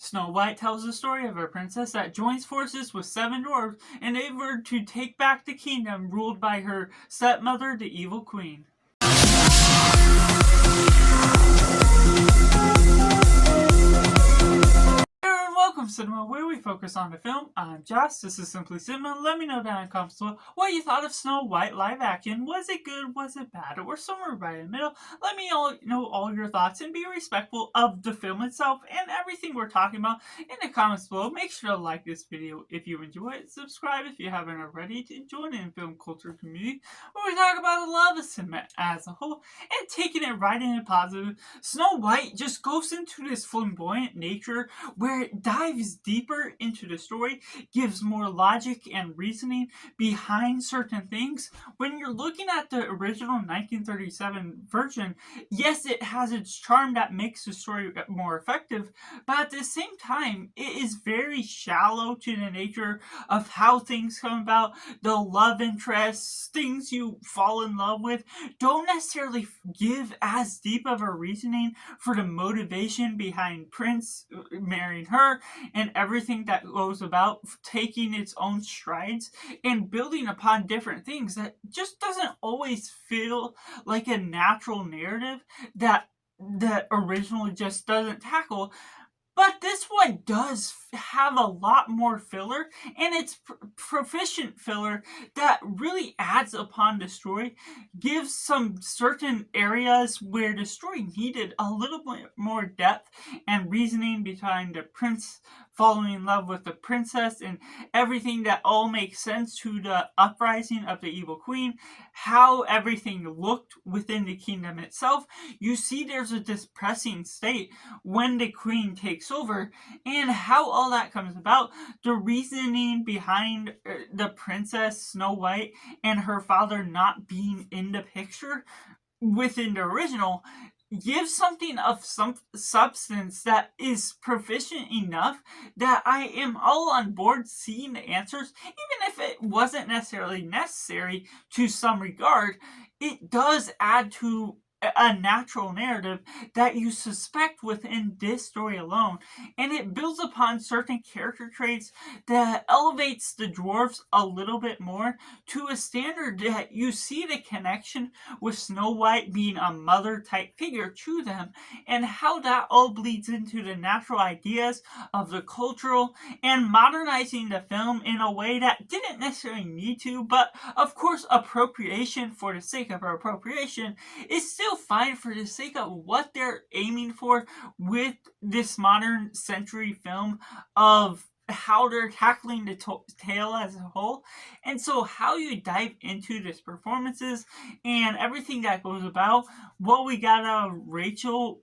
Snow White tells the story of a princess that joins forces with seven dwarves in order to take back the kingdom ruled by her stepmother, the evil queen. Welcome Cinema, where we focus on the film. I'm Josh, this is Simply Cinema. Let me know down in the comments below what you thought of Snow White live action. Was it good, was it bad, or somewhere right in the middle? Let me know all your thoughts and be respectful of the film itself and everything we're talking about in the comments below. Make sure to like this video if you enjoy it. Subscribe if you haven't already to join in the film culture community where we talk about the love of cinema as a whole and taking it right into positive. Snow White just goes into this flamboyant nature where it dives deeper into the story, gives more logic and reasoning behind certain things. When you're looking at the original 1937 version, yes, it has its charm that makes the story more effective, but at the same time, it is very shallow to the nature of how things come about. The love interests, things you fall in love with, don't necessarily give as deep of a reasoning for the motivation behind Prince marrying her and everything that goes about taking its own strides and building upon different things. That just doesn't always feel like a natural narrative that the original just doesn't tackle. But this one does have a lot more filler, and it's proficient filler that really adds upon the story, gives some certain areas where the story needed a little bit more depth and reasoning behind the prince falling in love with the princess and everything that all makes sense to the uprising of the evil queen, how everything looked within the kingdom itself. You see there's a depressing state when the queen takes over, and how all that comes about, the reasoning behind the princess Snow White and her father not being in the picture within the original gives something of some substance that is proficient enough that I am all on board seeing the answers, even if it wasn't necessarily necessary to some regard. It does add to a natural narrative that you suspect within this story alone, and it builds upon certain character traits that elevates the dwarves a little bit more to a standard that you see the connection with Snow White being a mother type figure to them, and how that all bleeds into the natural ideas of the cultural and modernizing the film in a way that didn't necessarily need to, but of course appropriation for the sake of appropriation is still fine for the sake of what they're aiming for with this modern century film of how they're tackling the tale as a whole. And so how you dive into this performances and everything that goes about, what we got out of Rachel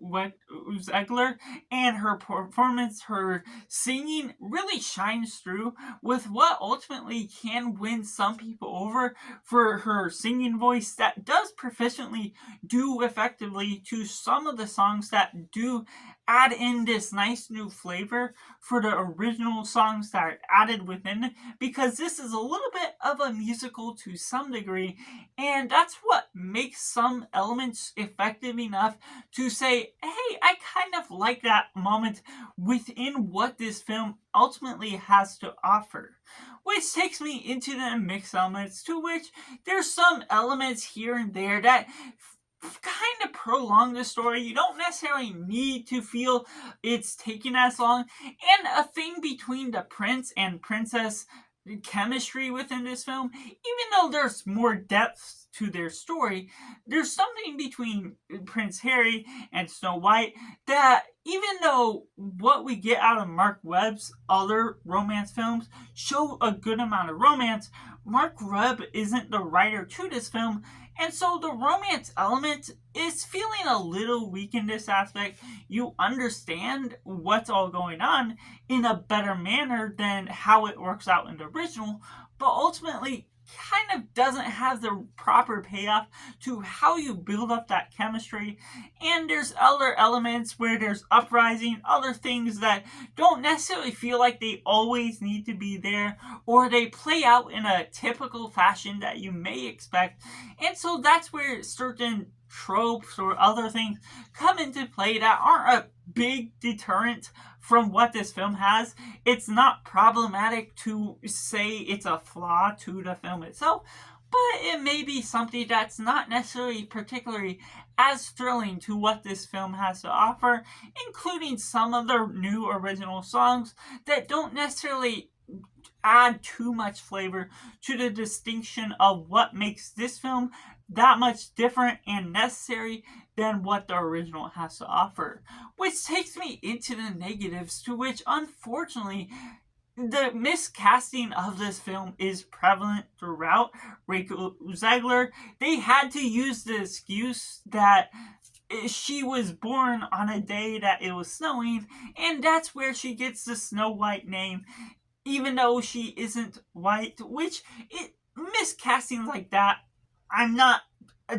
Zegler and her performance, her singing really shines through with what ultimately can win some people over for her singing voice that does proficiently do effectively to some of the songs that do add in this nice new flavor for the original songs that are added within it, because this is a little bit of a musical to some degree, and that's what makes some elements effective enough to say, hey, I kind of like that moment within what this film ultimately has to offer. Which takes me into the mixed elements, to which there's some elements here and there that kind of prolong the story. You don't necessarily need to feel it's taking as long. And a thing between the prince and princess chemistry within this film, even though there's more depth to their story, there's something between Prince Harry and Snow White that, even though what we get out of Mark Webb's other romance films show a good amount of romance, Mark Webb isn't the writer to this film, and so the romance element is feeling a little weak in this aspect. You understand what's all going on in a better manner than how it works out in the original, but ultimately kind of doesn't have the proper payoff to how you build up that chemistry. And there's other elements where there's uprising, other things that don't necessarily feel like they always need to be there, or they play out in a typical fashion that you may expect. And so that's where certain tropes or other things come into play that aren't a big deterrent from what this film has. It's not problematic to say it's a flaw to the film itself, but it may be something that's not necessarily particularly as thrilling to what this film has to offer, including some of the new original songs that don't necessarily add too much flavor to the distinction of what makes this film that much different and necessary than what the original has to offer. Which takes me into the negatives, to which unfortunately the miscasting of this film is prevalent throughout. Rachel Zegler, they had to use the excuse that she was born on a day that it was snowing, and that's where she gets the Snow White name, even though she isn't white, which miscasting like that, I'm not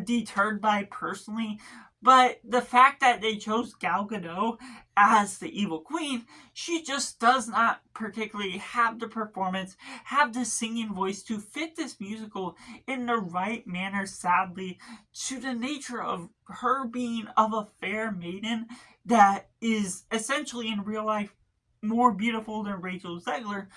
deterred by personally, but the fact that they chose Gal Gadot as the evil queen, she just does not particularly have the performance, have the singing voice to fit this musical in the right manner, sadly, to the nature of her being of a fair maiden that is essentially in real life more beautiful than Rachel Zegler.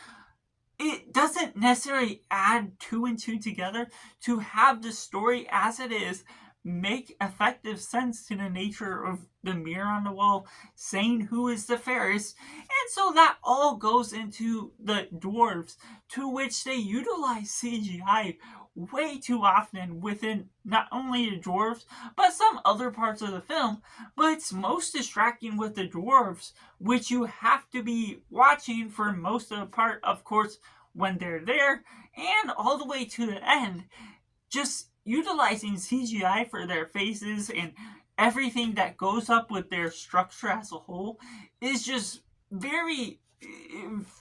It doesn't necessarily add two and two together to have the story as it is make effective sense to the nature of the mirror on the wall saying who is the fairest. And so that all goes into the dwarves, to which they utilize CGI way too often within not only the dwarves but some other parts of the film. But it's most distracting with the dwarves, which you have to be watching for most of the part, of course, when they're there, and all the way to the end. Just utilizing CGI for their faces and everything that goes up with their structure as a whole is just very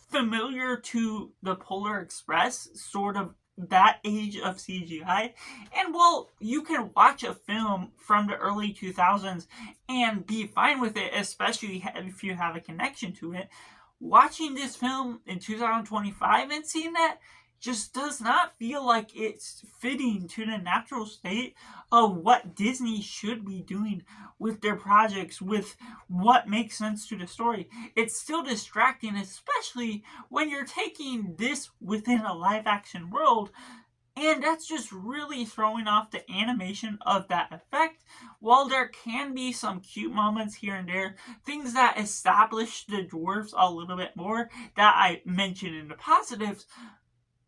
familiar to the Polar Express, sort of that age of CGI. And while you can watch a film from the early 2000s and be fine with it, especially if you have a connection to it, watching this film in 2025 and seeing that just does not feel like it's fitting to the natural state of what Disney should be doing with their projects, with what makes sense to the story. It's still distracting, especially when you're taking this within a live action world. And that's just really throwing off the animation of that effect. While there can be some cute moments here and there, things that establish the dwarves a little bit more that I mentioned in the positives,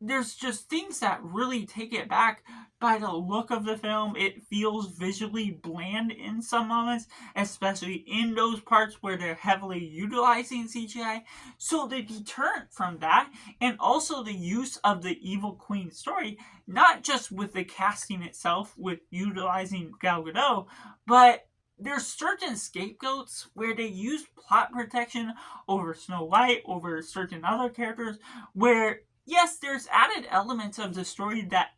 there's just things that really take it back by the look of the film. It feels visually bland in some moments, especially in those parts where they're heavily utilizing CGI. So the deterrent from that, and also the use of the evil queen story, not just with the casting itself with utilizing Gal Gadot, but there's certain scapegoats where they use plot protection over Snow White, over certain other characters, where yes, there's added elements of the story that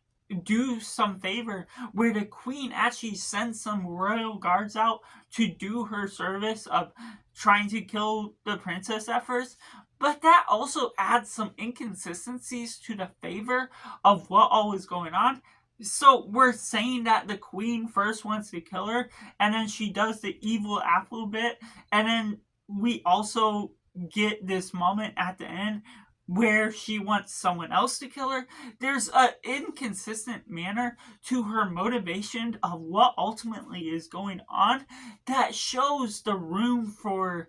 do some favor, where the queen actually sends some royal guards out to do her service of trying to kill the princess at first. But that also adds some inconsistencies to the favor of what all is going on. So we're saying that the queen first wants to kill her, and then she does the evil apple bit, and then we also get this moment at the end where she wants someone else to kill her. There's an inconsistent manner to her motivation of what ultimately is going on that shows the room for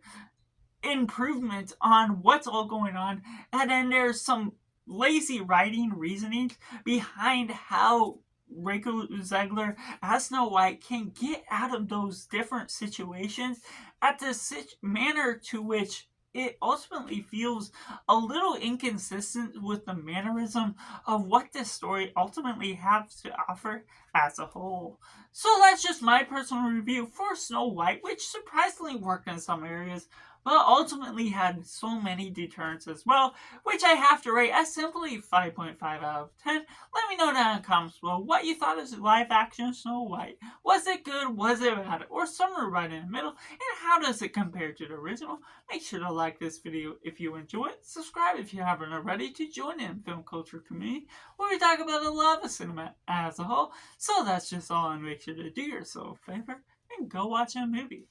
improvement on what's all going on. And then there's some lazy writing reasoning behind how Rachel Zegler as Snow White can get out of those different situations at the manner to which it ultimately feels a little inconsistent with the mannerism of what this story ultimately has to offer as a whole. So that's just my personal review for Snow White, which surprisingly worked in some areas, but ultimately had so many deterrents as well, which I have to rate as simply 5.5 out of 10. Let me know down in the comments below what you thought of live action Snow White. Was it good? Was it bad? Or somewhere right in the middle? And how does it compare to the original? Make sure to like this video if you enjoy it. Subscribe if you haven't already to join in film culture community where we talk about the love of cinema as a whole. So that's just all on me. make sure to do yourself a favor and go watch a movie.